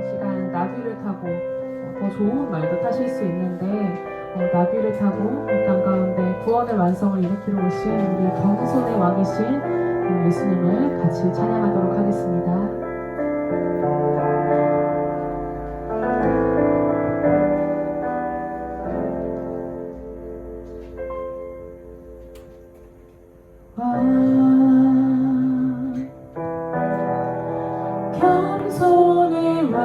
시간 나귀를 타고 더 좋은 말도 타실 수 있는데 나귀를 타고 이 땅 가운데 구원의 완성을 일으키러 오신 우리 겸손의 왕이신 예수님을 같이 찬양하도록 하겠습니다. 겸손의 왕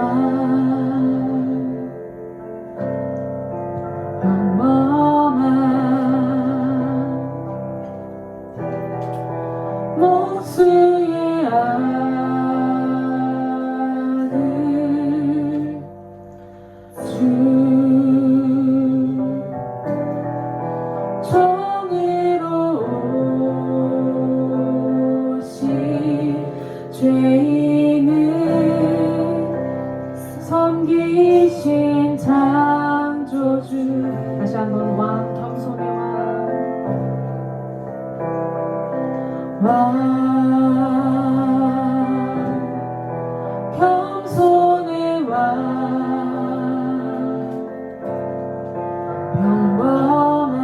평범한 목수의 아들 주 정의로우신 죄인을 섬기신 창조주. 다시 한번 왕 겸손의 왕 겸손의 왕 평범한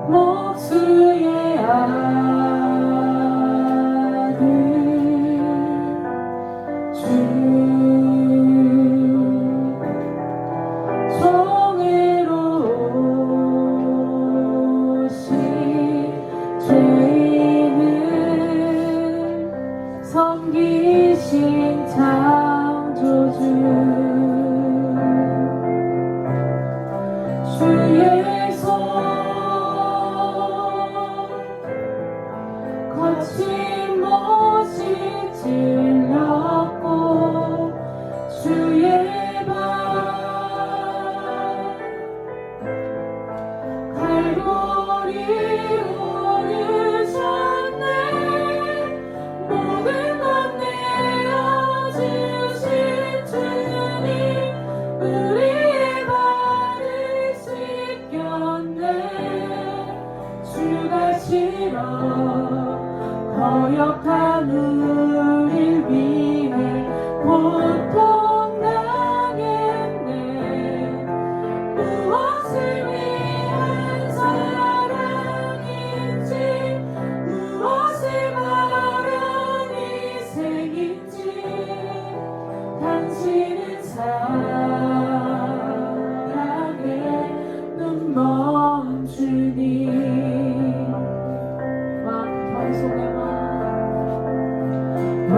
목수의 아들 주 정의로우신 죄인을 섬기신 창조주. 주의 손 거친 못이 찔렸고 주의 발 갈고리 오르셨네. 모든 것 내어주신 주님 우리의 발을 씻겼네. 주가 싫어 거역한 우릴 위해 고통 당했네. 무엇을 위한 사랑인지 무엇을 바란 희생인지 당신은 사랑에 눈먼 주님. 겸손의 왕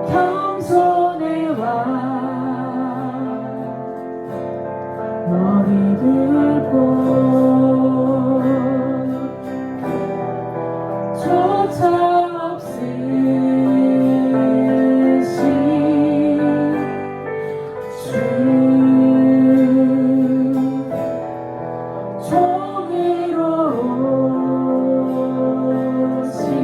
겸손의 왕 머리 들고 조차 없으신 주 정의로우신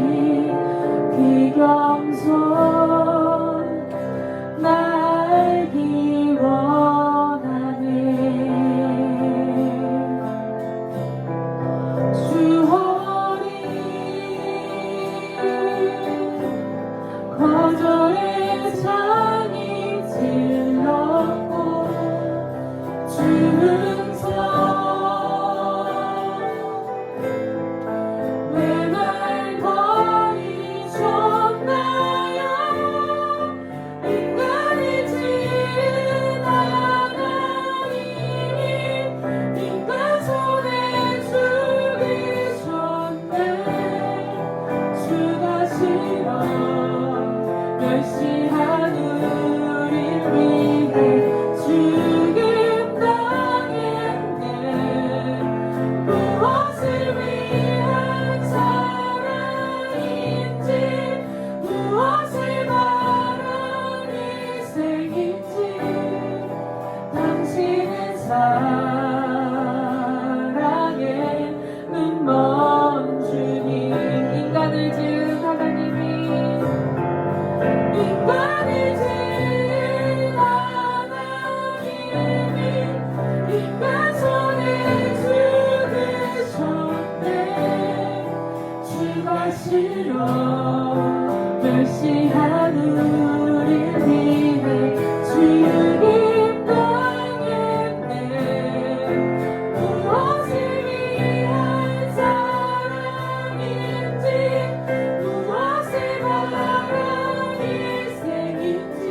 사실로 멸시한 우리 위해 주님 당했네. 무엇을 위한 사랑인지 무엇을 바란 일생인지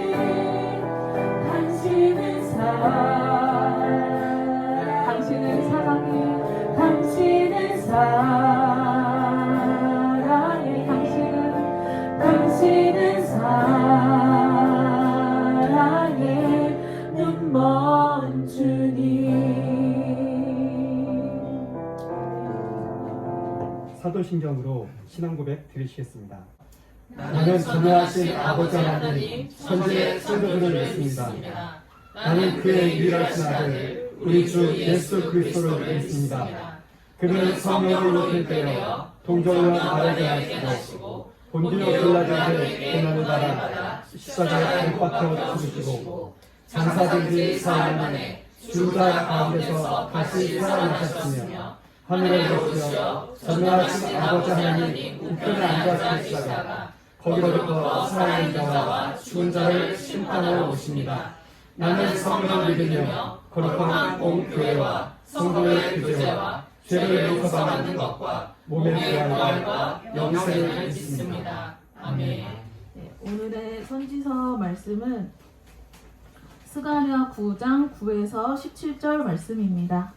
당신은 사랑해 당신은 사랑해 당신은 사랑해 눈먼 주님. 사도신경으로 신앙고백 드리시겠습니다. 나는 전능하신 아버지 하나님 천지의 성도들을 믿습니다. 나는 그의 유일하신 아들 우리 주 예수 그리스도를 믿습니다. 그는 성령으로 잉태되어 동정녀 아래에 나시고 본디오 빌라도에게 고난을 받아 십자가에 못 박혀 죽으시고 장사된 지 4일 만에 죽으다 가운데서 다시 살아나셨으며 하늘에 오르시어 전능하신 아버지 하나님 우편에 앉아계시다가 거기로부터 살아있는 자와 죽은 자를 심판하러 오십니다. 나는 성령을 믿으며 거룩한 온 교회와 성도의 교제와 죄를 용서받는 것과 몸의 부활과 영생을 믿습니다. 아멘. 오늘의 선지서 말씀은 스가랴 9장 9에서 17절 말씀입니다.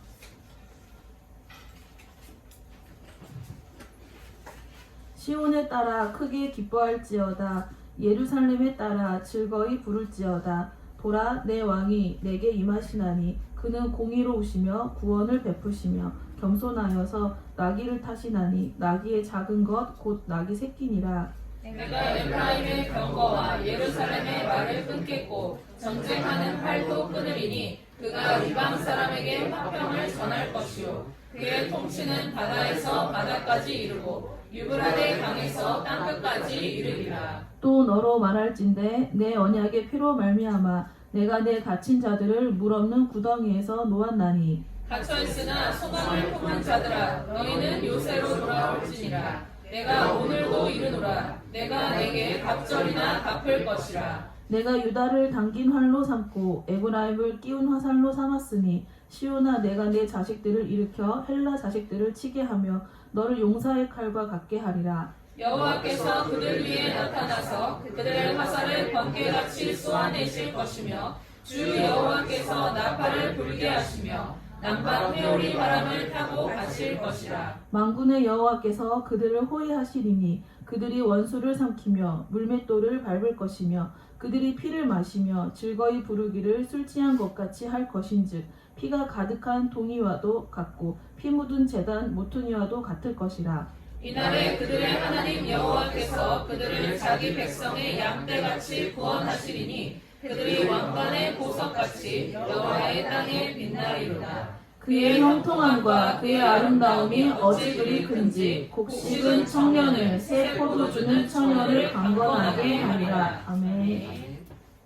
시온에 따라 크게 기뻐할지어다. 예루살렘에 따라 즐거이 부를지어다. 보라, 내 왕이 내게 임하시나니 그는 공의로우시며 구원을 베푸시며 겸손하여서 나귀를 타시나니 나귀의 작은 것 곧 나귀 새끼니라. 내가 에프라임의 병거와 예루살렘의 말을 끊겠고 정쟁하는 팔도 끊으리니 그가 이방 사람에게 화평을 전할 것이요 그의 통치는 바다에서 바다까지 이르고 유브라데 강에서 땅끝까지 이르리라. 또 너로 말할진대 내 언약의 피로 말미암아 내가 내 갇힌 자들을 물 없는 구덩이에서 놓았나니 갇혀있으나 소망을 품은 자들아 너희는 요새로 돌아올지니라. 내가 오늘도 이르노라. 내가 내게 갑절이나 갚을 것이라. 내가 유다를 당긴 활로 삼고 에브라임을 끼운 화살로 삼았으니 시온아 내가 내 자식들을 일으켜 헬라 자식들을 치게 하며 너를 용사의 칼과 같게 하리라. 여호와께서 그들 위에 나타나서 그들의 화살을 번개같이 쏘아내실 것이며 주 여호와께서 나팔을 불게 하시며 남방 회오리 바람을 타고 가실 것이라. 만군의 여호와께서 그들을 호위하시리니 그들이 원수를 삼키며 물맷돌을 밟을 것이며 그들이 피를 마시며 즐거이 부르기를 술 취한 것 같이 할 것인즉 피가 가득한 동이와도 같고 피 묻은 제단 모퉁이와도 같을 것이라. 이날에 그들의 하나님 여호와께서 그들을 자기 백성의 양떼같이 구원하시리니 그들이 왕관의 보석같이 여호와의 땅에 빛나리로다. 그의 형통함과 그의 아름다움이 어찌 그리 큰지 곡식은 청년을 새 포도주는 청년을 강건하게 하리라. 아멘.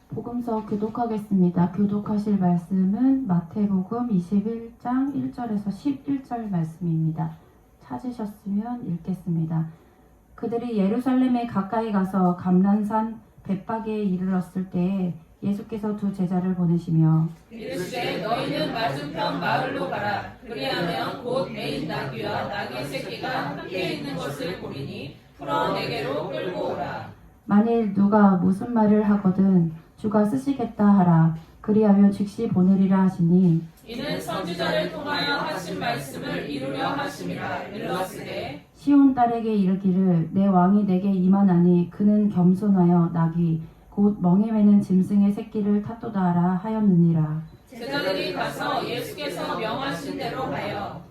복음서 교독하겠습니다. 교독하실 말씀은 마태복음 21장 1절에서 11절 말씀입니다. 찾으셨으면 읽겠습니다. 그들이 예루살렘에 가까이 가서 감람산 벳바게에 이르렀을 때에 예수께서 두 제자를 보내시며 이르시되 너희는 맞은편 마을로 가라. 그리하면 곧 메인 나귀와 나귀 새끼가 함께 있는 것을 보리니 풀어 내게로 끌고 오라. 만일 누가 무슨 말을 하거든 주가 쓰시겠다 하라. 그리하면 즉시 보내리라 하시니 이는 선지자를 통하여 하신 말씀을 이루려 하심이라. 일렀으되 시온 딸에게 이르기를 내 왕이 내게 임하나니 그는 겸손하여 나귀 곧 멍에 매는 짐승의 새끼를 탓도다 하라 하였느니라. 제자들이 가서 예수께서 명하신 대로 하여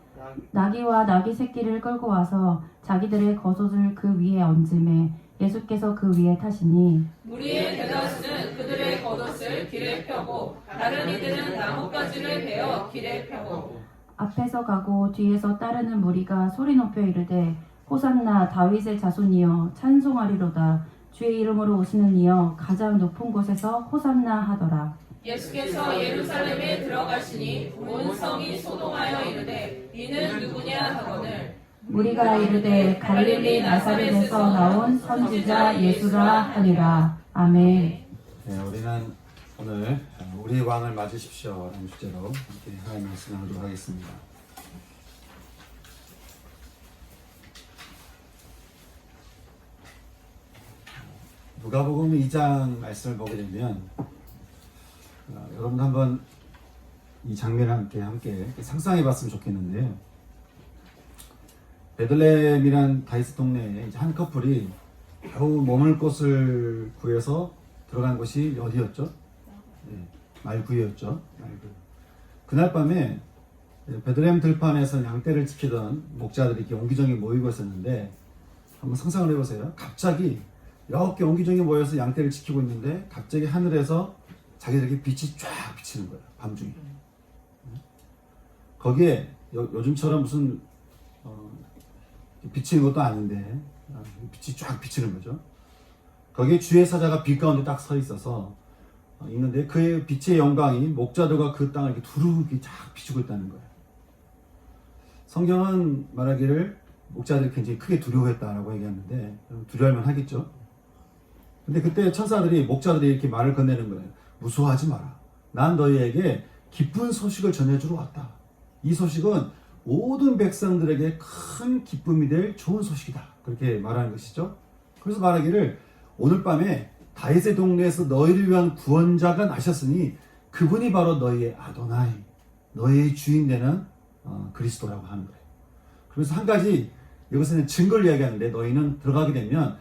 나귀와 나귀 새끼를 끌고 와서 자기들의 겉옷을 그 위에 얹음에 예수께서 그 위에 타시니 무리의 대다수는 그들의 겉옷을 길에 펴고 다른 이들은 나뭇가지를 베어 길에 펴고 앞에서 가고 뒤에서 따르는 무리가 소리 높여 이르되 호산나 다윗의 자손이여 찬송하리로다. 주의 이름으로 오시는 이여 가장 높은 곳에서 호산나 하더라. 예수께서 예루살렘에 들어가시니 온 성이 소동하여 이르되 이는 누구냐 하거늘 무리가 이르되 갈릴리 나사렛에서 나온 선지자 예수라 하니라. 아멘. 네, 우리는 오늘 우리 왕을 맞으십시오 라는 주제로 함께 하나님 말씀 나누도록 하겠습니다. 누가복음 2장 말씀을 보게 되면 여러분 한번 이 장면을 함께 상상해 봤으면 좋겠는데요. 베들레헴이란 다윗 동네에 이제 한 커플이 겨우 머물 곳을 구해서 들어간 곳이 어디였죠? 네, 말구이였죠. 말구. 그날 밤에 베들레헴 들판에서 양떼를 지키던 목자들이 이렇게 옹기종이 모이고 있었는데 한번 상상을 해보세요. 갑자기 이렇게 옹기종이 모여서 양떼를 지키고 있는데 갑자기 하늘에서 자기들에게 빛이 쫙 비치는 거예요. 밤중에. 거기에 요즘처럼 무슨 비치는 것도 아닌데 빛이 쫙 비치는 거죠. 거기에 주의 사자가 빛 가운데 딱 서 있어서 있는데 그의 빛의 영광이 목자들과 그 땅을 이렇게 두루 쫙 비추고 있다는 거예요. 성경은 말하기를 목자들이 굉장히 크게 두려워했다라고 얘기하는데 두려워할만 하겠죠. 근데 그때 천사들이 목자들이 이렇게 말을 건네는 거예요. 무서워하지 마라. 난 너희에게 기쁜 소식을 전해주러 왔다. 이 소식은 모든 백성들에게 큰 기쁨이 될 좋은 소식이다. 그렇게 말하는 것이죠. 그래서 말하기를 오늘 밤에 다윗의 동네에서 너희를 위한 구원자가 나셨으니 그분이 바로 너희의 아도나이, 너희의 주인 되는 그리스도라고 하는 거예요. 그래서 한 가지 이것은 증거를 이야기하는데 너희는 들어가게 되면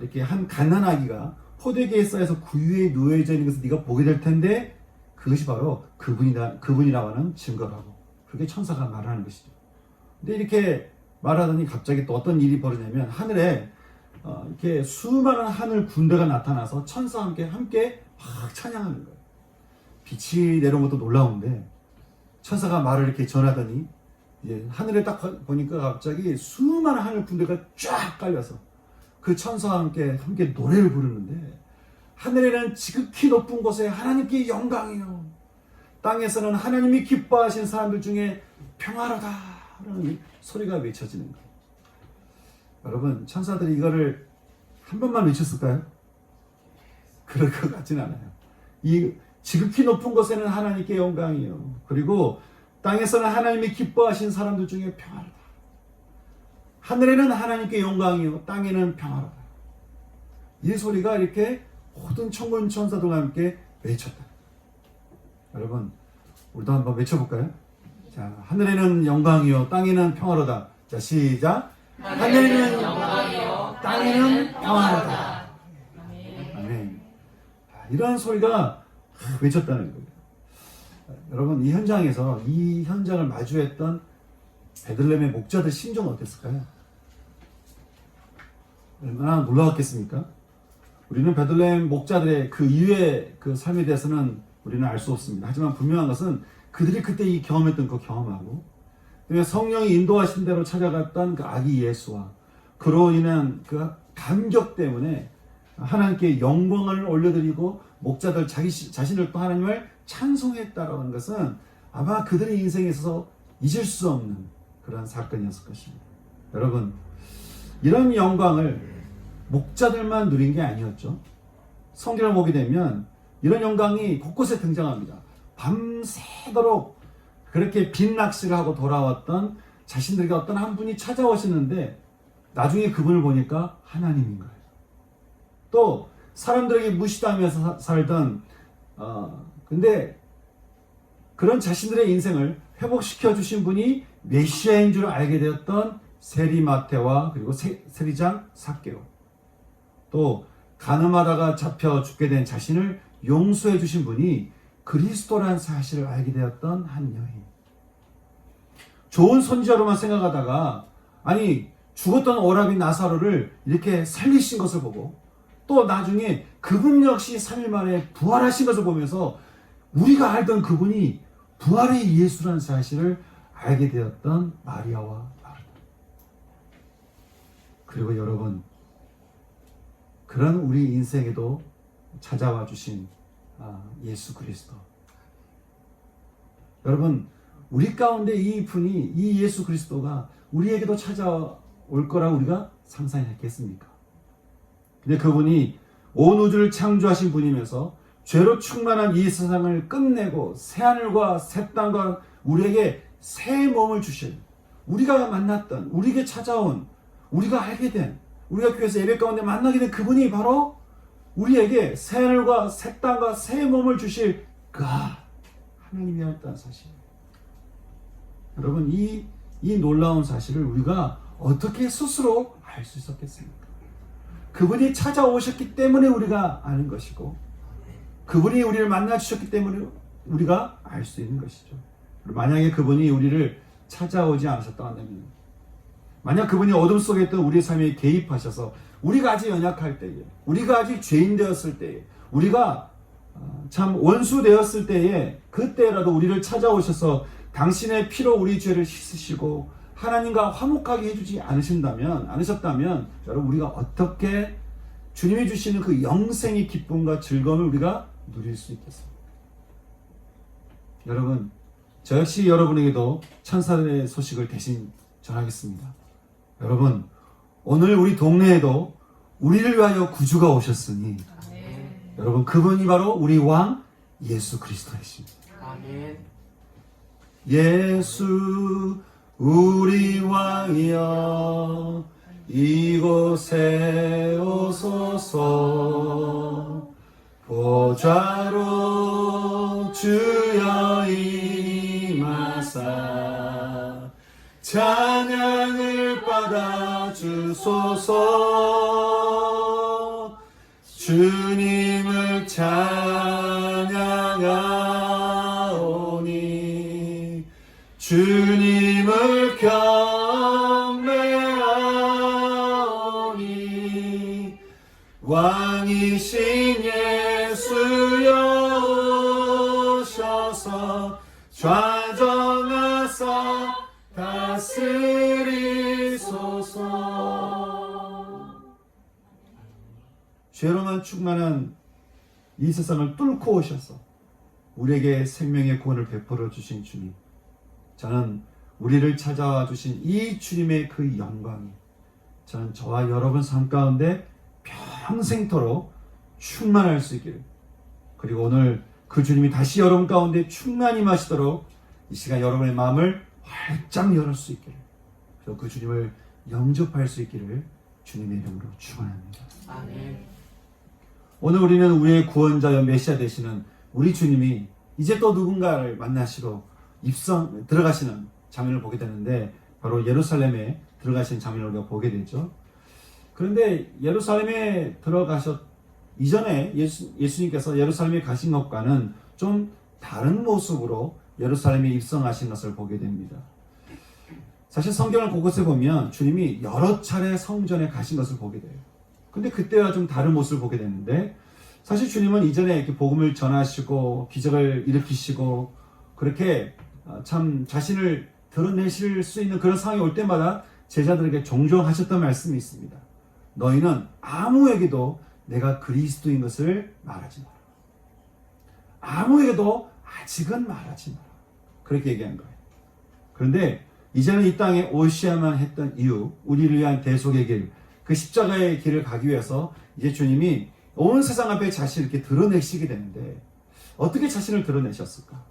이렇게 한 갓난아기가 포대기에 쌓여서 구유에 누워져 있는 것을 네가 보게 될 텐데 그것이 바로 그분이라고 하는 증거라고 그렇게 천사가 말하는 것이죠. 근데 이렇게 말하더니 갑자기 또 어떤 일이 벌어지냐면 하늘에 이렇게 수많은 하늘 군대가 나타나서 천사와 함께 막 찬양하는 거예요. 빛이 내려온 것도 놀라운데 천사가 말을 이렇게 전하더니 이제 하늘에 딱 보니까 갑자기 수많은 하늘 군대가 쫙 깔려서 그 천사와 함께 노래를 부르는데 하늘에는 지극히 높은 곳에 하나님께 영광이요 땅에서는 하나님이 기뻐하신 사람들 중에 평화로다 라는 소리가 외쳐지는 거예요. 여러분 천사들이 이거를 한 번만 외쳤을까요? 그럴 것 같진 않아요. 이 지극히 높은 곳에는 하나님께 영광이요 그리고 땅에서는 하나님이 기뻐하신 사람들 중에 평화로다. 하늘에는 하나님께 영광이요 땅에는 평화로다. 이 소리가 이렇게 모든 천군 천사들과 함께 외쳤다. 여러분 우리도 한번 외쳐볼까요? 자, 하늘에는 영광이요 땅에는 평화로다. 자, 시작. 하늘에는 영광이요 땅에는 평화로다. 아멘. 이런 소리가 외쳤다는 거예요. 여러분 이 현장에서 이 현장을 마주했던 베들레헴의 목자들 심정은 어땠을까요? 얼마나 놀라웠겠습니까? 우리는 베들레헴 목자들의 그 이후의 그 삶에 대해서는 우리는 알 수 없습니다. 하지만 분명한 것은 그들이 그때 이 경험했던 그 경험하고 성령이 인도하신 대로 찾아갔던 그 아기 예수와 그로 인한 그 감격 때문에 하나님께 영광을 올려드리고 목자들 자신을 또 하나님을 찬송했다라는 것은 아마 그들의 인생에 있어서 잊을 수 없는 그런 사건이었을 것입니다. 여러분 이런 영광을 목자들만 누린 게 아니었죠. 성경을 보게 되면 이런 영광이 곳곳에 등장합니다. 밤새도록 그렇게 빈낚시를 하고 돌아왔던 자신들에게 어떤 한 분이 찾아오시는데 나중에 그분을 보니까 하나님인 거예요. 또 사람들에게 무시당하면서 살던 근데 그런 자신들의 인생을 회복시켜 주신 분이 메시아인 줄 알게 되었던 세리마태와 그리고 세리장 삭개오, 또 간음하다가 잡혀 죽게 된 자신을 용서해 주신 분이 그리스도라는 사실을 알게 되었던 한 여인. 좋은 선지자로만 생각하다가 아니 죽었던 오라비 나사로를 이렇게 살리신 것을 보고 또 나중에 그분 역시 3일 만에 부활하신 것을 보면서 우리가 알던 그분이 부활의 예수라는 사실을 알게 되었던 마리아와 마르다. 그리고 여러분 그런 우리 인생에도 찾아와 주신 예수 그리스도. 여러분 우리 가운데 이 분이 이 예수 그리스도가 우리에게도 찾아올 거라고 우리가 상상했겠습니까? 근데 그분이 온 우주를 창조하신 분이면서 죄로 충만한 이 세상을 끝내고 새하늘과 새 땅과 우리에게 새 몸을 주신, 우리가 만났던, 우리에게 찾아온, 우리가 알게 된, 우리가 교회에서 예배 가운데 만나게 된 그분이 바로 우리에게 새하늘과 새 땅과 새 몸을 주실 하나님이었다는 사실. 여러분, 이 놀라운 사실을 우리가 어떻게 스스로 알 수 있었겠습니까? 그분이 찾아오셨기 때문에 우리가 아는 것이고, 그분이 우리를 만나 주셨기 때문에 우리가 알 수 있는 것이죠. 만약에 그분이 우리를 찾아오지 않으셨다 한다면, 만약 그분이 어둠 속에 있던 우리의 삶에 개입하셔서 우리가 아직 연약할 때에, 우리가 아직 죄인 되었을 때에, 우리가 참 원수 되었을 때에, 그때라도 우리를 찾아오셔서 당신의 피로 우리 죄를 씻으시고 하나님과 화목하게 해주지 않으셨다면 여러분, 우리가 어떻게 주님이 주시는 그 영생의 기쁨과 즐거움을 우리가 누릴 수 있겠습니까? 여러분, 저 역시 여러분에게도 천사들의 소식을 대신 전하겠습니다. 여러분, 오늘 우리 동네에도 우리를 위하여 구주가 오셨으니, 여러분, 그분이 바로 우리 왕 예수 그리스도이십니다. 예수 우리 왕이여 이곳에 오소서, 보좌로 주여 임하사 찬양을 받아 주소서. 주님을 찬양하오니 주님을 경배하오니 왕이신 예수여 오셔서 좌정하사 다스리소서. 죄로만 충만한 이 세상을 뚫고 오셔서 우리에게 생명의 구원을 베풀어 주신 주님, 저는 우리를 찾아와 주신 이 주님의 그 영광이 저는 저와 여러분 삶 가운데 평생토록 충만할 수 있기를, 그리고 오늘 그 주님이 다시 여러분 가운데 충만히 마시도록 이 시간 여러분의 마음을 활짝 열을 수 있기를, 그리고 그 주님을 영접할 수 있기를 주님의 이름으로 축원합니다. 아멘. 오늘 우리는 우리의 구원자여 메시아 되시는 우리 주님이 이제 또 누군가를 만나시러 들어가시는 장면을 보게 되는데, 바로 예루살렘에 들어가신 장면을 우리가 보게 되죠. 그런데 예루살렘에 들어가셨 이전에 예수님께서 예루살렘에 가신 것과는 좀 다른 모습으로 예루살렘에 입성하신 것을 보게 됩니다. 사실 성경을 곳곳에 보면 주님이 여러 차례 성전에 가신 것을 보게 돼요. 근데 그때와 좀 다른 모습을 보게 되는데, 사실 주님은 이전에 이렇게 복음을 전하시고 기적을 일으키시고 그렇게 참 자신을 드러내실 수 있는 그런 상황이 올 때마다 제자들에게 종종 하셨던 말씀이 있습니다. 너희는 아무에게도 내가 그리스도인 것을 말하지 마라. 아무에게도 아직은 말하지 마라. 그렇게 얘기한 거예요. 그런데 이제는 이 땅에 오셔야만 했던 이유, 우리를 위한 대속의 길, 그 십자가의 길을 가기 위해서 이제 주님이 온 세상 앞에 자신을 이렇게 드러내시게 되는데, 어떻게 자신을 드러내셨을까?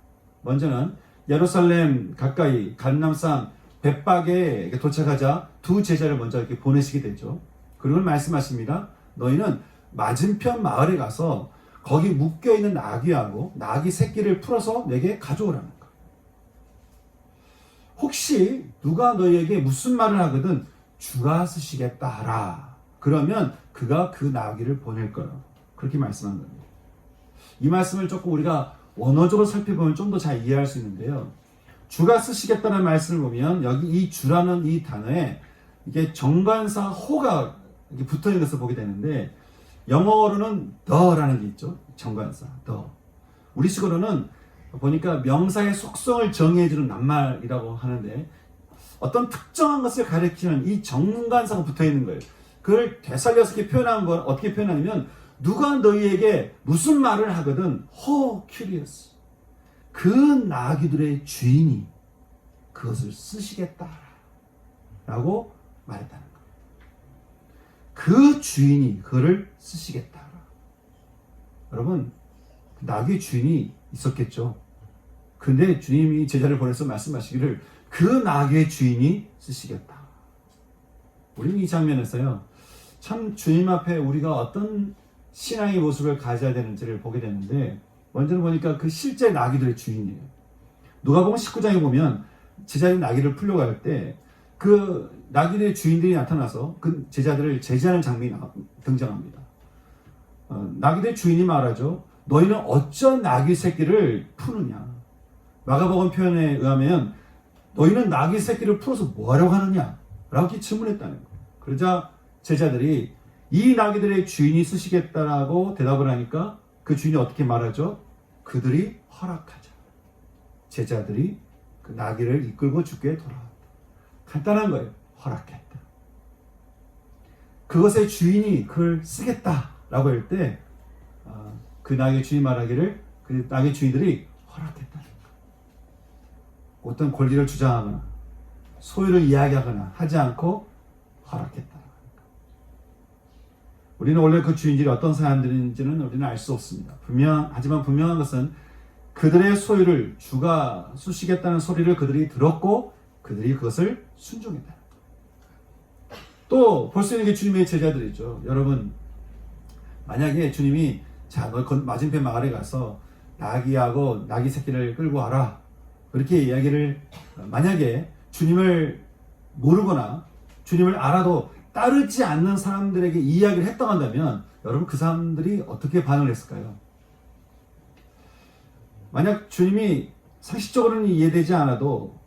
먼저는 예루살렘 가까이 갈림산 벳박에 도착하자 두 제자를 먼저 이렇게 보내시게 되죠. 그리고 말씀하십니다. 너희는 맞은편 마을에 가서 거기 묶여있는 나귀하고 나귀 새끼를 풀어서 내게 가져오라는 거. 혹시 누가 너희에게 무슨 말을 하거든 주가 쓰시겠다 하라. 그러면 그가 그 나귀를 보낼 거라고 그렇게 말씀한 겁니다. 이 말씀을 조금 우리가 원어적으로 살펴보면 좀 더 잘 이해할 수 있는데요. 주가 쓰시겠다는 말씀을 보면 여기 이 주라는 이 단어에 이게 정관사 호가 이렇게 붙어 있는 것을 보게 되는데, 영어로는 the라는 게 있죠. 정관사 the. 우리식으로는 보니까 명사의 속성을 정의해주는 낱말이라고 하는데, 어떤 특정한 것을 가리키는 이 정관사가 붙어 있는 거예요. 그걸 되살려서 이렇게 표현한 건 어떻게 표현하냐면, 누가 너희에게 무슨 말을 하거든 curious, 그 나귀들의 주인이 그것을 쓰시겠다. 라고 말했다는 거예요. 그 주인이 그를 쓰시겠다. 여러분, 나귀의 주인이 있었겠죠. 근데 주님이 제자를 보내서 말씀하시기를 그 나귀의 주인이 쓰시겠다. 우리는 이 장면에서요, 참 주님 앞에 우리가 어떤 신앙의 모습을 가져야 되는지를 보게 되는데, 먼저 보니까 그 실제 나귀들의 주인이에요. 누가복음 19장에 보면 제자들이 나귀를 풀려갈 때 그 나귀들의 주인들이 나타나서 그 제자들을 제지하는 장면이 등장합니다. 나귀들의 주인이 말하죠. 너희는 어찌 나귀 새끼를 푸느냐. 마가복음 표현에 의하면 너희는 나귀 새끼를 풀어서 뭐하려고 하느냐 라고 질문했다는 거예요. 그러자 제자들이 이 나귀들의 주인이 쓰시겠다라고 대답을 하니까 그 주인이 어떻게 말하죠? 그들이 허락하자. 제자들이 그 나귀를 이끌고 주께 돌아왔다. 간단한 거예요. 허락했다. 그것의 주인이 그걸 쓰겠다라고 할 때 그 나귀의 주인 말하기를 그 나귀의 주인들이 허락했다는 거예요. 어떤 권리를 주장하거나 소유를 이야기하거나 하지 않고 허락했다. 우리는 원래 그 주인들이 어떤 사람들인지는 우리는 알 수 없습니다. 하지만 분명한 것은 그들의 소유를 주가 쓰시겠다는 소리를 그들이 들었고 그들이 그것을 순종했다. 또 볼 수 있는 게 주님의 제자들이죠. 여러분, 만약에 주님이 자, 너 맞은편 마을에 가서 나귀하고 나귀 새끼를 끌고 와라. 그렇게 이야기를 만약에 주님을 모르거나 주님을 알아도 따르지 않는 사람들에게 이야기를 했다고 한다면 여러분 그 사람들이 어떻게 반응을 했을까요? 만약 주님이 상식적으로는 이해되지 않아도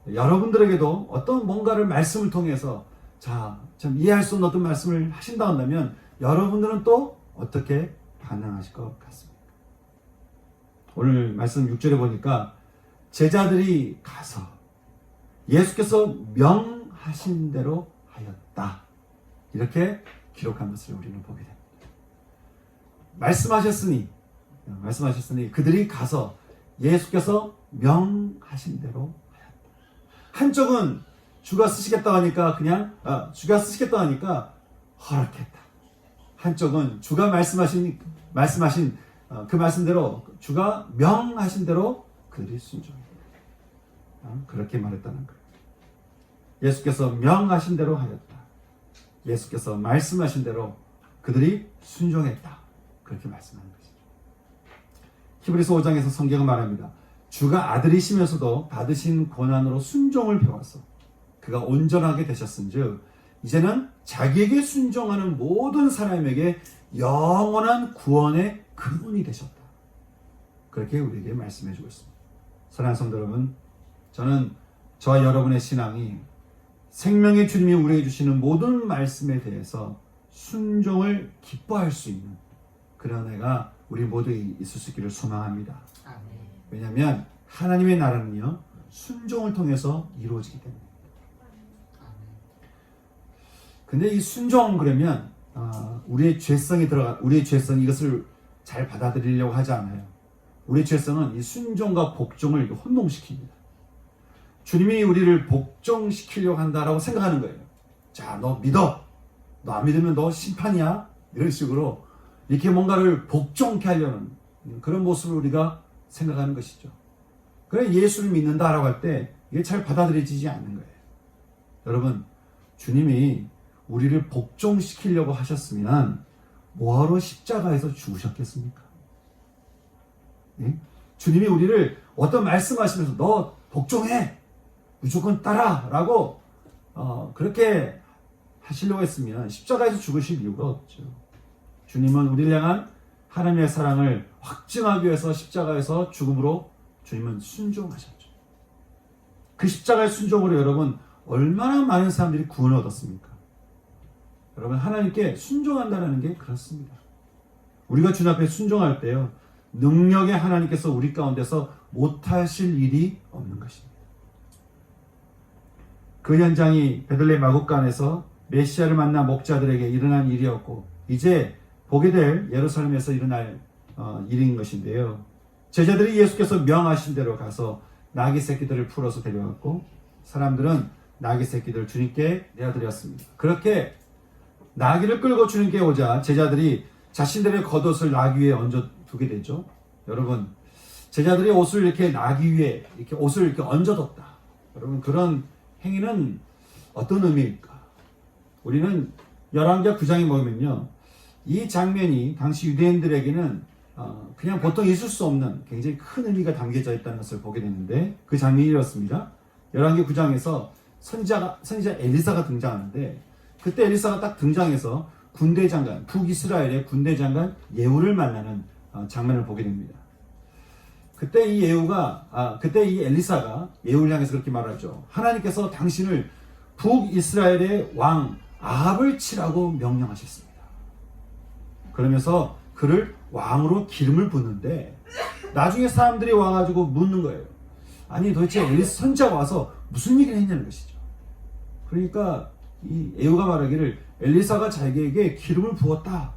여러분들에게도 어떤 뭔가를 말씀을 통해서 자, 참 이해할 수 없는 어떤 말씀을 하신다고 한다면 여러분들은 또 어떻게 반응하실 것 같습니까? 오늘 말씀 6절에 보니까 제자들이 가서 예수께서 명하신 대로 하였다. 이렇게 기록한 것을 우리는 보게 됩니다. 말씀하셨으니 그들이 가서 예수께서 명하신 대로 하였다. 한쪽은 주가 쓰시겠다고 하니까 허락했다. 한쪽은 주가 말씀하신 그 말씀대로 주가 명하신 대로 그들이 순종했다. 그렇게 말했다는 거예요. 예수께서 명하신 대로 하였다. 예수께서 말씀하신 대로 그들이 순종했다. 그렇게 말씀하는 것이죠. 히브리서 5장에서 성경은 말합니다. 주가 아들이시면서도 받으신 고난으로 순종을 배워서 그가 온전하게 되셨은즉 이제는 자기에게 순종하는 모든 사람에게 영원한 구원의 근원이 되셨다. 그렇게 우리에게 말씀해 주고 있습니다. 사랑하는 성도 여러분, 저는 저와 여러분의 신앙이 생명의 주님이 우리에게 주시는 모든 말씀에 대해서 순종을 기뻐할 수 있는 그런 애가 우리 모두에 있을 수 있기를 소망합니다. 왜냐하면 하나님의 나라는요 순종을 통해서 이루어지기 때문입니다. 근데 이 순종 그러면 우리의 죄성이 이것을 잘 받아들이려고 하지 않아요. 우리의 죄성은 이 순종과 복종을 혼동시킵니다. 주님이 우리를 복종시키려고 한다라고 생각하는 거예요. 자, 너 믿어. 너 안 믿으면 너 심판이야. 이런 식으로 이렇게 뭔가를 복종케 하려는 그런 모습을 우리가 생각하는 것이죠. 그래 예수를 믿는다라고 할 때 이게 잘 받아들여지지 않는 거예요. 여러분, 주님이 우리를 복종시키려고 하셨으면 뭐하러 십자가에서 죽으셨겠습니까? 예? 주님이 우리를 어떤 말씀하시면서 너 복종해! 무조건 따라! 라고 그렇게 하시려고 했으면 십자가에서 죽으실 이유가 없죠. 주님은 우리를 향한 하나님의 사랑을 확증하기 위해서 십자가에서 죽음으로 주님은 순종하셨죠. 그 십자가의 순종으로 여러분 얼마나 많은 사람들이 구원을 얻었습니까? 여러분 하나님께 순종한다는 게 그렇습니다. 우리가 주님 앞에 순종할 때요 능력의 하나님께서 우리 가운데서 못하실 일이 없는 것입니다. 그 현장이 베들레헴 마국간에서 메시아를 만난 목자들에게 일어난 일이었고 이제 보게 될 예루살렘에서 일어날 일인 것인데요. 제자들이 예수께서 명하신 대로 가서 나귀 새끼들을 풀어서 데려왔고 사람들은 나귀 새끼들 주님께 내어드렸습니다. 그렇게 나귀를 끌고 주님께 오자 제자들이 자신들의 겉옷을 나귀 위에 얹어두게 되죠. 여러분, 제자들이 옷을 이렇게 나귀 위에 이렇게 옷을 이렇게 얹어뒀다. 여러분, 그런 행위는 어떤 의미일까? 우리는 열왕기하 9장에 보면요, 이 장면이 당시 유대인들에게는 그냥 보통 있을 수 없는 굉장히 큰 의미가 담겨져 있다는 것을 보게 되는데, 그 장면이 이렇습니다. 열왕기 9장에서 선지자 엘리사가 등장하는데, 그때 엘리사가 딱 등장해서 군대 장관, 북이스라엘의 군대 장관 예후를 만나는 장면을 보게 됩니다. 그때 이 엘리사가 예후를 향해서 그렇게 말하죠. 하나님께서 당신을 북이스라엘의 왕 아합을 치라고 명령하셨습니다. 그러면서 그를 왕으로 기름을 붓는데, 나중에 사람들이 와가지고 묻는 거예요. 아니, 도대체 엘리사 선지자가 와서 무슨 얘기를 했냐는 것이죠. 그러니까 이 예후가 말하기를 엘리사가 자기에게 기름을 부었다,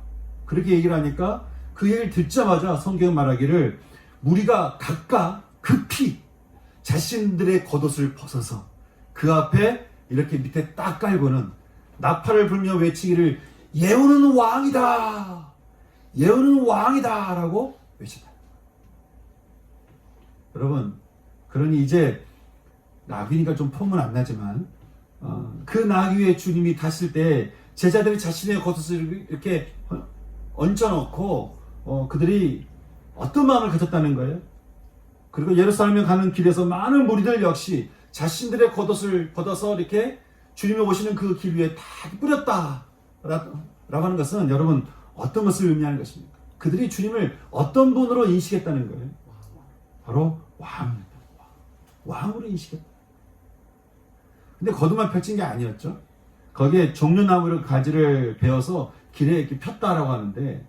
그렇게 얘기를 하니까 그 얘기를 듣자마자 성경은 말하기를 무리가 각각 급히 자신들의 겉옷을 벗어서 그 앞에 이렇게 밑에 딱 깔고는 나팔을 불며 외치기를 예후는 왕이다, 예후는 왕이다 라고 외쳤다. 여러분, 그러니 이제 나귀니까 좀 폼은 안 나지만 그 나귀 위에 주님이 타실 때 제자들이 자신의 겉옷을 이렇게 얹어놓고 그들이 어떤 마음을 가졌다는 거예요? 그리고 예루살렘에 가는 길에서 많은 무리들 역시 자신들의 겉옷을 걷어서 이렇게 주님이 오시는 그 길 위에 다 뿌렸다 라고 하는 것은 여러분 어떤 것을 의미하는 것입니까? 그들이 주님을 어떤 분으로 인식했다는 거예요? 바로 왕입니다. 왕으로 인식했다. 근데 겉옷만 펼친 게 아니었죠. 거기에 종려나무를 가지를 베어서 길에 이렇게 폈다라고 하는데,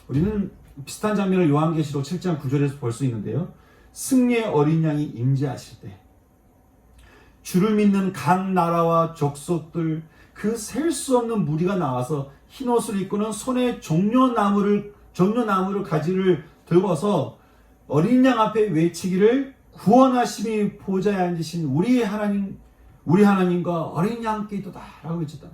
우리는 비슷한 장면을 요한계시록 7장 9절에서 볼 수 있는데요. 승리의 어린 양이 임재하실 때 주를 믿는 각 나라와 족속들 그 셀 수 없는 무리가 나와서 흰 옷을 입고는 손에 종려나무를 가지를 들고서 어린 양 앞에 외치기를 구원하심이 보좌에 앉으신 우리 하나님과 어린 양께 있도다 라고 외쳤다.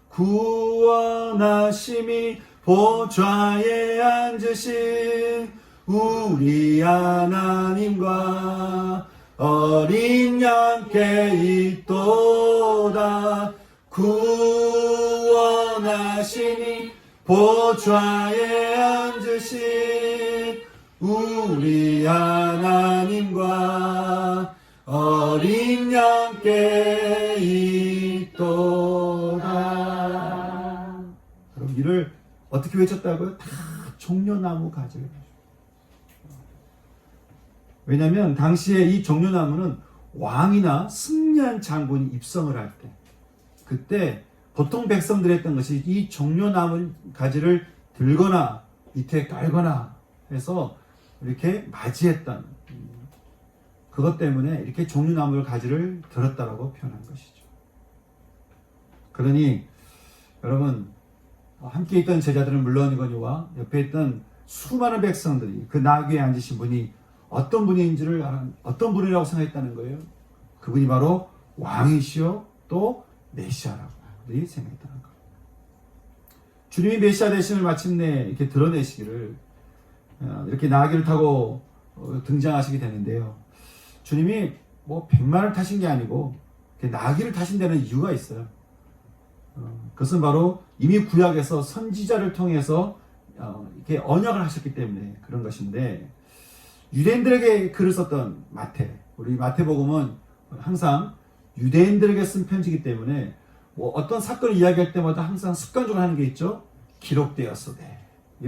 구원하심이 보좌에 앉으신 우리 하나님과 어린 양께 있도다. 구원하심이 보좌에 앉으신 우리 하나님과 어린 양께 있도다. 그럼 이를 어떻게 외쳤다고요? 다 종려나무 가지를. 왜냐하면 당시에 이 종려나무는 왕이나 승리한 장군이 입성을 할 때, 그때 보통 백성들이 했던 것이 이 종려나무 가지를 들거나 밑에 깔거나 해서 이렇게 맞이했던, 그것 때문에 이렇게 종려나무 가지를 들었다라고 표현한 것이죠. 그러니 여러분, 함께 있던 제자들은 물론이거니와 옆에 있던 수많은 백성들이 그 나귀에 앉으신 분이 어떤 분인지를 어떤 분이라고 생각했다는 거예요. 그분이 바로 왕이시요 또 메시아라고 생각했다는 거예요. 주님이 메시아 되심을 마침내 이렇게 드러내시기를 이렇게 나귀를 타고 등장하시게 되는데요. 주님이 뭐 100마리를 타신 게 아니고 나귀를 타신 데는 이유가 있어요. 그것은 바로 이미 구약에서 선지자를 통해서 이렇게 언약을 하셨기 때문에 그런 것인데, 유대인들에게 글을 썼던 마태, 우리 마태복음은 항상 유대인들에게 쓴 편지이기 때문에 뭐 어떤 사건을 이야기할 때마다 항상 습관적으로 하는 게 있죠. 기록되었으되,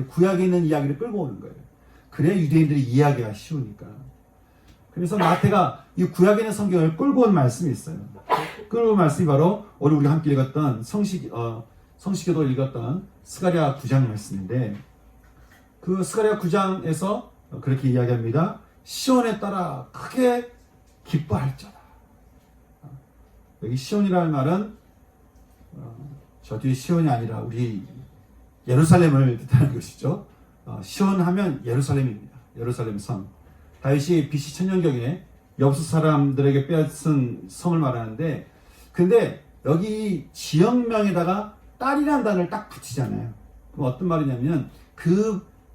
구약에 있는 이야기를 끌고 오는 거예요. 그래야 유대인들이 이해하기가 쉬우니까. 그래서 마태가 이 구약에 있는 성경을 끌고 온 말씀이 있어요. 끌고 온 말씀이 바로 오늘 우리가 함께 읽었던 성시교도 읽었던 스가랴 9장 말씀인데, 그 스가랴 9장에서 그렇게 이야기합니다. 시온에 따라 크게 기뻐할지어다. 여기 시온이라는 말은 저 뒤에 시온이 아니라 우리 예루살렘을 뜻하는 것이죠. 시온 하면 예루살렘입니다. 예루살렘 성. 다윗이 BC 천년경에 엽수 사람들에게 빼앗은 성을 말하는데, 근데 여기 지역명에다가 딸이라는 단어를 딱 붙이잖아요. 그럼 어떤 말이냐면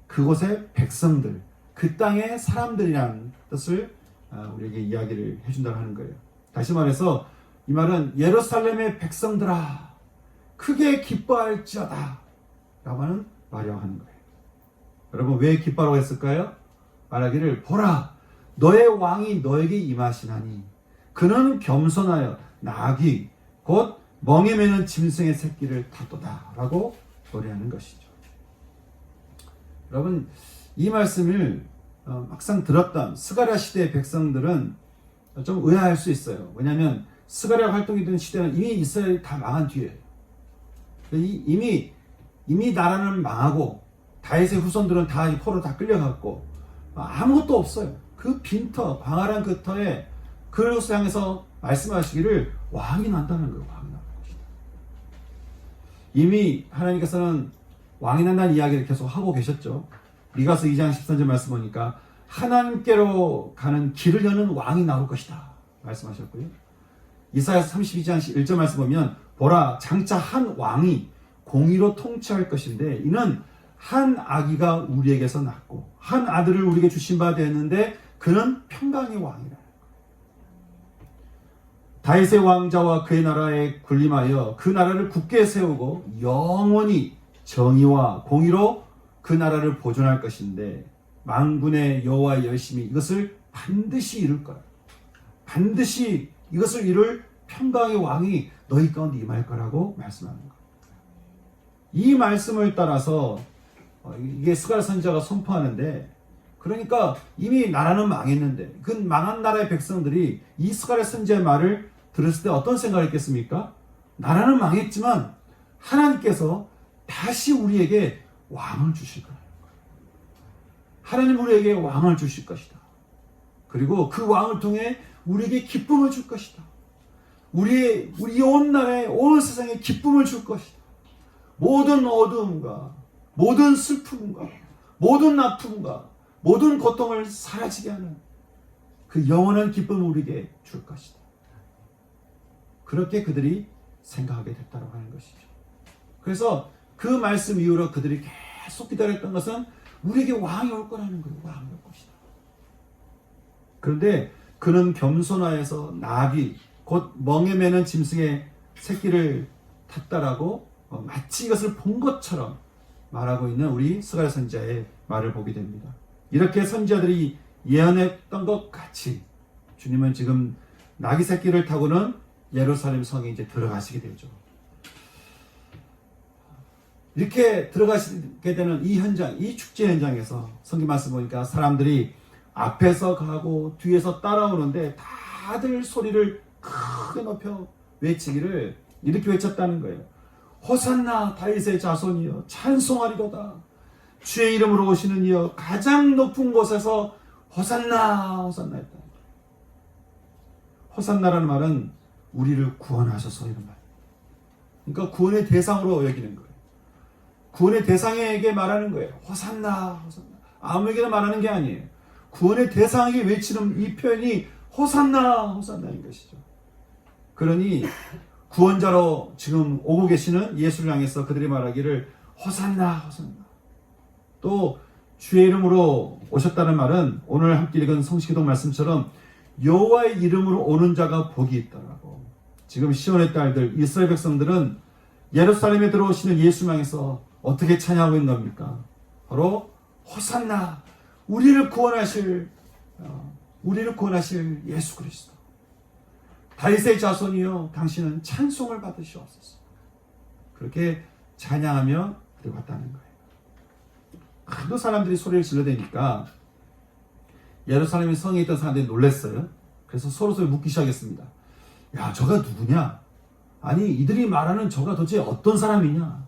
그곳의 백성들, 그 땅의 사람들이라는 뜻을 우리에게 이야기를 해준다고 하는 거예요. 다시 말해서 이 말은 예루살렘의 백성들아 크게 기뻐할지어다 라고 하는 말이라고 하는 거예요. 여러분, 왜 기뻐하라고 했을까요? 말하기를, 보라 너의 왕이 너에게 임하시나니 그는 겸손하여 나귀 곧 멍에 매는 짐승의 새끼를 탔도다 라고 노래하는 것이죠. 여러분, 이 말씀을 막상 들었던 스가랴 시대의 백성들은 좀 의아할 수 있어요. 왜냐하면 스가랴 활동이 된 시대는 이미 이스라엘이 다 망한 뒤에, 이미 나라는 망하고 다윗의 후손들은 다 포로 다 끌려갔고 아무것도 없어요. 그 빈터, 광활한 그 터에 그것을 향해서 말씀하시기를 왕이 난다는 거예요. 왕이 난다는 것이다. 이미 하나님께서는 왕이 난다는 이야기를 계속 하고 계셨죠. 미가서 2장 13절 말씀 보니까 하나님께로 가는 길을 여는 왕이 나올 것이다 말씀하셨고요. 이사야서 32장 1절 말씀 보면, 보라 장차 한 왕이 공의로 통치할 것인데 이는 한 아기가 우리에게서 낳고 한 아들을 우리에게 주신 바 되었는데 그는 평강의 왕이라. 다윗의 왕자와 그의 나라에 군림하여 그 나라를 굳게 세우고 영원히 정의와 공의로 그 나라를 보존할 것인데 만군의 여호와의 열심히 이것을 반드시 이룰 거라. 반드시 이것을 이룰 평강의 왕이 너희 가운데 임할 거라고 말씀하는 거예요. 이 말씀을 따라서 이게 스가랴 선지자가 선포하는데, 그러니까 이미 나라는 망했는데 그 망한 나라의 백성들이 이 스가랴 선지자의 말을 들었을 때 어떤 생각을 했겠습니까? 나라는 망했지만 하나님께서 다시 우리에게 왕을 주실 거예요. 하나님 우리에게 왕을 주실 것이다. 그리고 그 왕을 통해 우리에게 기쁨을 줄 것이다. 우리 온 나라에, 온 세상에 기쁨을 줄 것이다. 모든 어두움과 모든 슬픔과 모든 아픔과 모든 고통을 사라지게 하는 그 영원한 기쁨을 우리에게 줄 것이다. 그렇게 그들이 생각하게 됐다고 하는 것이죠. 그래서 그 말씀 이후로 그들이 계속 기다렸던 것은 우리에게 왕이 올 거라는 거예요. 왕이 올 것이다. 그런데 그는 겸손하여서 나귀 곧 멍에 매는 짐승의 새끼를 탔다라고 마치 이것을 본 것처럼 말하고 있는 우리 스가랴 선지자의 말을 보게 됩니다. 이렇게 선지자들이 예언했던 것 같이 주님은 지금 나귀 새끼를 타고는 예루살렘 성에 이제 들어가시게 되죠. 이렇게 들어가시게 되는 이 현장, 이 축제 현장에서 성경 말씀 보니까 사람들이 앞에서 가고 뒤에서 따라오는데 다들 소리를 크게 높여 외치기를 이렇게 외쳤다는 거예요. 호산나 다윗의 자손이여 찬송하리로다. 주의 이름으로 오시는 이여 가장 높은 곳에서 호산나 호산나 했다. 호산나라는 말은 우리를 구원하셔서 이런 말. 그러니까 구원의 대상으로 여기는 거예요. 구원의 대상에게 말하는 거예요. 호산나 호산나. 아무에게나 말하는 게 아니에요. 구원의 대상에게 외치는 이 표현이 호산나 호산나인 것이죠. 그러니 구원자로 지금 오고 계시는 예수를 향해서 그들이 말하기를 호산나 호산나. 또 주의 이름으로 오셨다는 말은 오늘 함께 읽은 성시기도 말씀처럼 여호와의 이름으로 오는 자가 복이 있더라고. 지금 시온의 딸들 이스라엘 백성들은 예루살렘에 들어오시는 예수 향해서 어떻게 찬양하고 있는 겁니까? 바로 호산나, 우리를 구원하실 예수 그리스도. 다윗의 자손이여 당신은 찬송을 받으시옵소서. 그렇게 찬양하며 들어갔다는 거예요. 그 사람들이 소리를 질러대니까 예루살렘의 성에 있던 사람들이 놀랐어요. 그래서 서로 묻기 시작했습니다. 야, 저가 누구냐? 아니, 이들이 말하는 저가 도대체 어떤 사람이냐?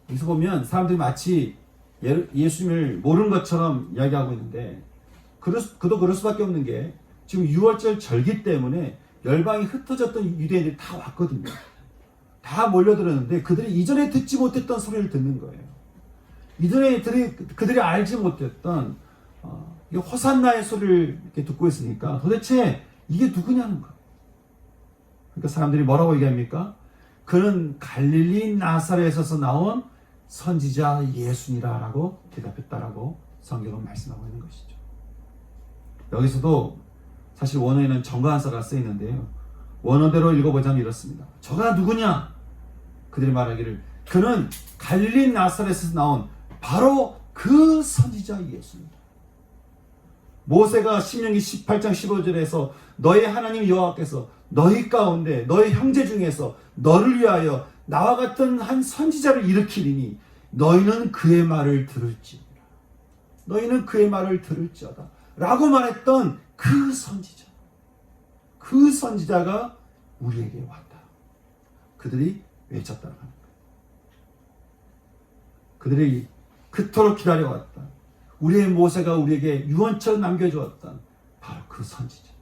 여기서 보면 사람들이 마치 예수님을 모르는 것처럼 이야기하고 있는데, 그도 그럴 수밖에 없는 게 지금 6월절 절기 때문에 열방이 흩어졌던 유대인들이 다 왔거든요. 다 몰려들었는데 그들이 이전에 듣지 못했던 소리를 듣는 거예요. 이전에 그들이 알지 못했던 이 호산나의 소리를 이렇게 듣고 있으니까 도대체 이게 누구냐는 거예요. 그러니까 사람들이 뭐라고 얘기합니까? 그는 갈릴리 나사렛에서 나온 선지자 예수니라라고 대답했다라고 성경은 말씀하고 있는 것이죠. 여기서도 사실 원어에는 정관사가 쓰여 있는데요. 원어대로 읽어보자면 이렇습니다. 저가 누구냐? 그들이 말하기를 그는 갈릴리 나사렛에서 나온 바로 그 선지자 예수입니다. 모세가 신명기 18장 15절에서 너희 하나님 여호와께서 너희 가운데 너희 형제 중에서 너를 위하여 나와 같은 한 선지자를 일으키리니 너희는 그의 말을 들을지어다. 너희는 그의 말을 들을지어다. 라고 말했던 그 선지자. 그 선지자가 우리에게 왔다. 그들이 외쳤다고 하는 거예요. 그들이 그토록 기다려왔다. 우리의 모세가 우리에게 유언처럼 남겨주었던 바로 그 선지자.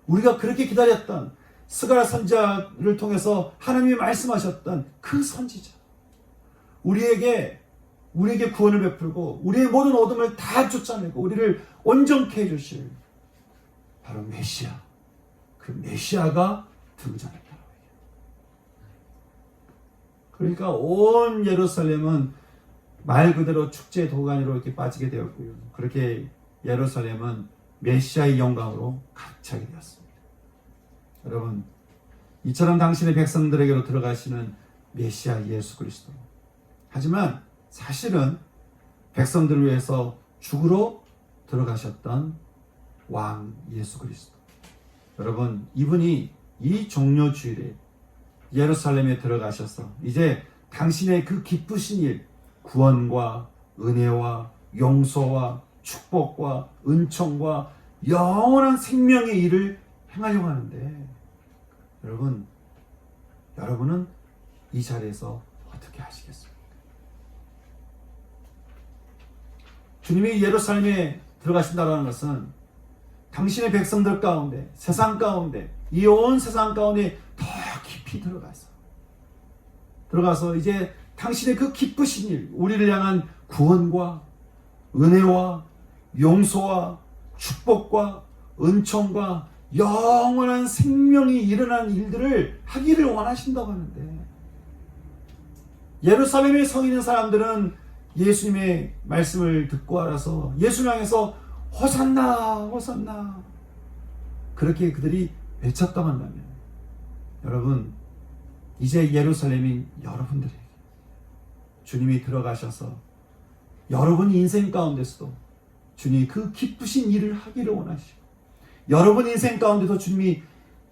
우리가 그렇게 기다렸던 스가랴 선지자를 통해서 하나님이 말씀하셨던 그 선지자. 우리에게 구원을 베풀고 우리의 모든 어둠을 다 쫓아내고 우리를 온전케 해주실 바로 메시아. 그 메시아가 등장했다고 해요. 그러니까 온 예루살렘은 말 그대로 축제 도가니로 이렇게 빠지게 되었고요. 그렇게 예루살렘은 메시아의 영광으로 가득 차게 되었습니다. 여러분, 이처럼 당신의 백성들에게로 들어가시는 메시아 예수 그리스도. 하지만 사실은 백성들을 위해서 죽으러 들어가셨던 왕 예수 그리스도. 여러분, 이분이 이 종료주일에 예루살렘에 들어가셔서 이제 당신의 그 기쁘신 일, 구원과 은혜와 용서와 축복과 은총과 영원한 생명의 일을 행하려고 하는데 여러분은 이 자리에서 어떻게 하시겠습니까? 주님이 예루살렘에 들어가신다는 것은 당신의 백성들 가운데, 세상 가운데, 이 온 세상 가운데 더 깊이 들어가서 이제 당신의 그 기쁘신 일, 우리를 향한 구원과 은혜와 용서와 축복과 은총과 영원한 생명이 일어난 일들을 하기를 원하신다고 하는데, 예루살렘에 서 있는 사람들은 예수님의 말씀을 듣고 알아서 예수님 향해서 호산나 호산나 그렇게 그들이 외쳤다고 한다면, 여러분, 이제 예루살렘인 여러분들에게 주님이 들어가셔서 여러분 인생 가운데서도 주님이 그 기쁘신 일을 하기를 원하시고, 여러분 인생 가운데도 주님이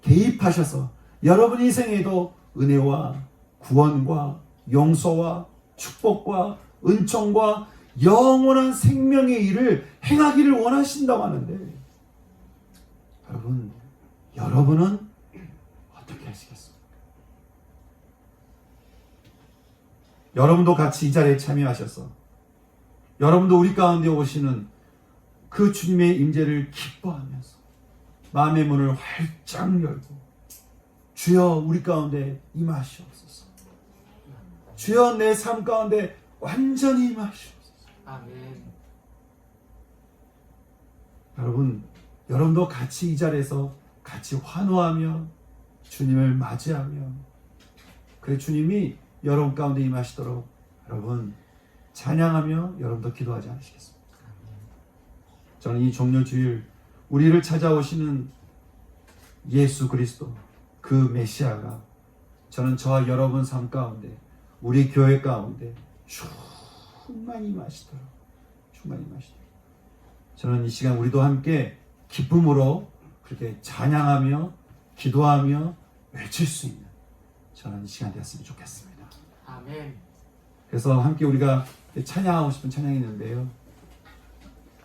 개입하셔서 여러분 인생에도 은혜와 구원과 용서와 축복과 은총과 영원한 생명의 일을 행하기를 원하신다고 하는데, 여러분은 어떻게 하시겠습니까? 여러분도 같이 이 자리에 참여하셔서 여러분도 우리 가운데 오시는 그 주님의 임재를 기뻐하면서 마음의 문을 활짝 열고, 주여 우리 가운데 임하시옵소서. 주여 내 삶 가운데 완전히 임하시옵소서. 아멘. 여러분도 같이 이 자리에서 같이 환호하며 주님을 맞이하며, 그래 주님이 여러분 가운데 임하시도록 여러분 찬양하며 여러분도 기도하지 않으시겠습니까? 저는 이 종료주일 우리를 찾아오시는 예수 그리스도, 그 메시아가 저는 저와 여러분 삶 가운데, 우리 교회 가운데 충만히 임하시도록 저는 이 시간 우리도 함께 기쁨으로 그렇게 찬양하며 기도하며 외칠 수 있는 저는 이 시간 되었으면 좋겠습니다. 아멘. 그래서 함께 우리가 찬양하고 싶은 찬양이 있는데요.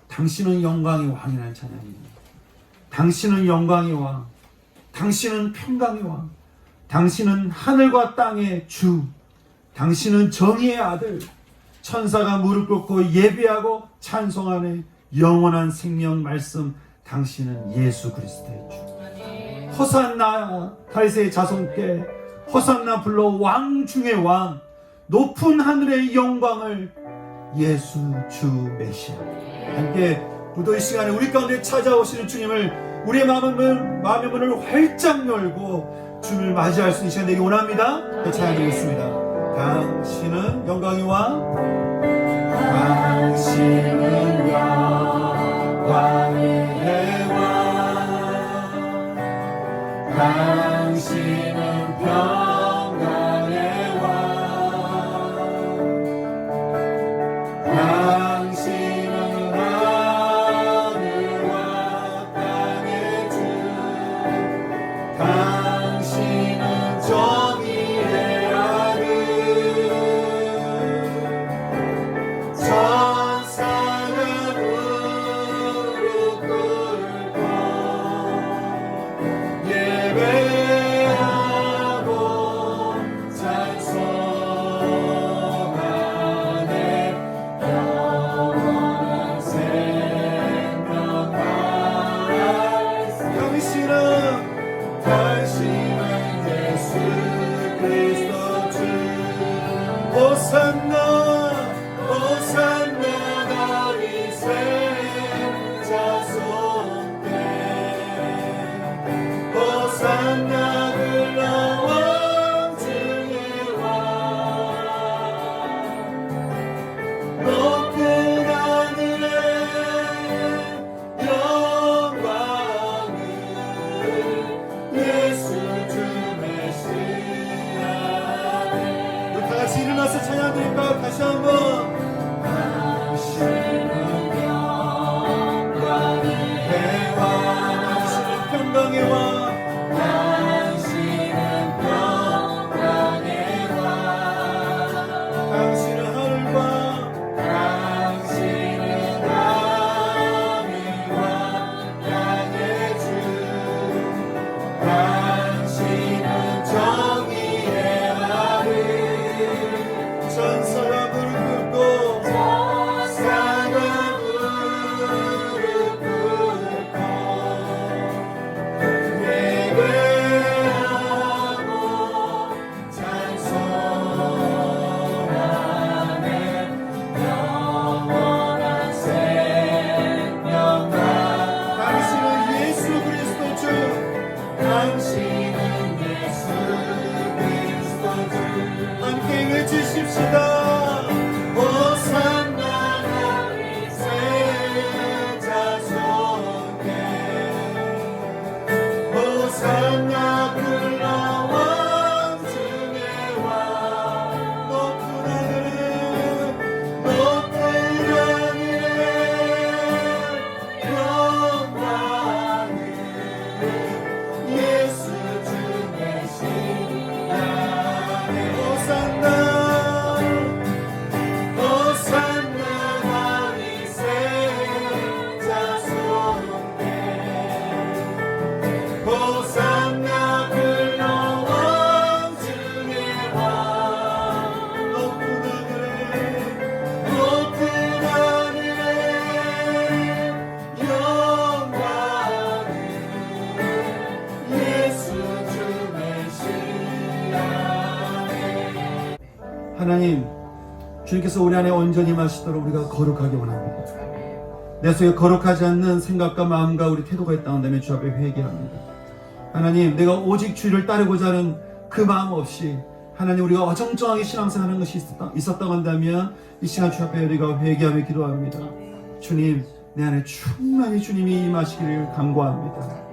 당신은 영광의 왕이라는 찬양입니다. 당신은 영광의 왕, 당신은 평강의 왕, 당신은 하늘과 땅의 주, 당신은 정의의 아들, 천사가 무릎 꿇고 예배하고 찬송하는 영원한 생명 말씀, 당신은 예수 그리스도의 주. 호산나 다윗의 자손께 호산나 불러 왕 중의 왕, 높은 하늘의 영광을 예수 주 메시아. 함께 또 이 시간에 우리 가운데 찾아오시는 주님을 우리의 마음의 문을 활짝 열고 주님을 맞이할 수 있는 시간 되기 원합니다. 찬양드리겠습니다. 당신은 영광이와 당신은 영광의 왕 당신은 평강의 왕 당신은 하늘과 땅의 주 당신은 정의의 아들 천사가 무릎 꿇고 예배하고 찬송하네 영원한 생명 당신은 예수 그리스도 주 호산나 호산나 다윗의 자손께 호산나 불러왕 중의 왕 높은 하늘에 영광을 예수 주 메시아네. 우리 다같이 일어나서 찬양드릴까요? 다시 한번 당신은 영광의 왕 당신은 평강의 왕 당신은 평강의 왕 당신은 하늘과 당신은 하늘과 땅의 주 당신은 정의의 아들 천사가 무릎 꿇고 천사가 무릎 꿇고 예배하고 찬송하네 영원한 생명과 당신은 예수 그리스도 주 당신은 예수 그리스도 주 함께 외치십시다. 호산나 다윗의 자손께 호산나 불러왕 중의 왕 높은 하늘에 영광을 예수 주 메시아네. 호산나 호산나 다윗의 자손께 호산나 불러왕 중의 왕 높은 하늘에 영광을 예수 주 메시아네. 하나님, 주님께서 우리 안에 온전히 마시도록 우리가 거룩하게 원합니다. 내 속에 거룩하지 않는 생각과 마음과 우리 태도가 있다면 주 앞에 회개합니다. 하나님, 내가 오직 주를 따르고자 하는 그 마음 없이 하나님 우리가 어정쩡하게 신앙생활하는 것이 있었다고 한다면 이 시간 주 앞에 우리가 회개하며 기도합니다. 주님, 내 안에 충만히 주님이 임하시기를 간구합니다.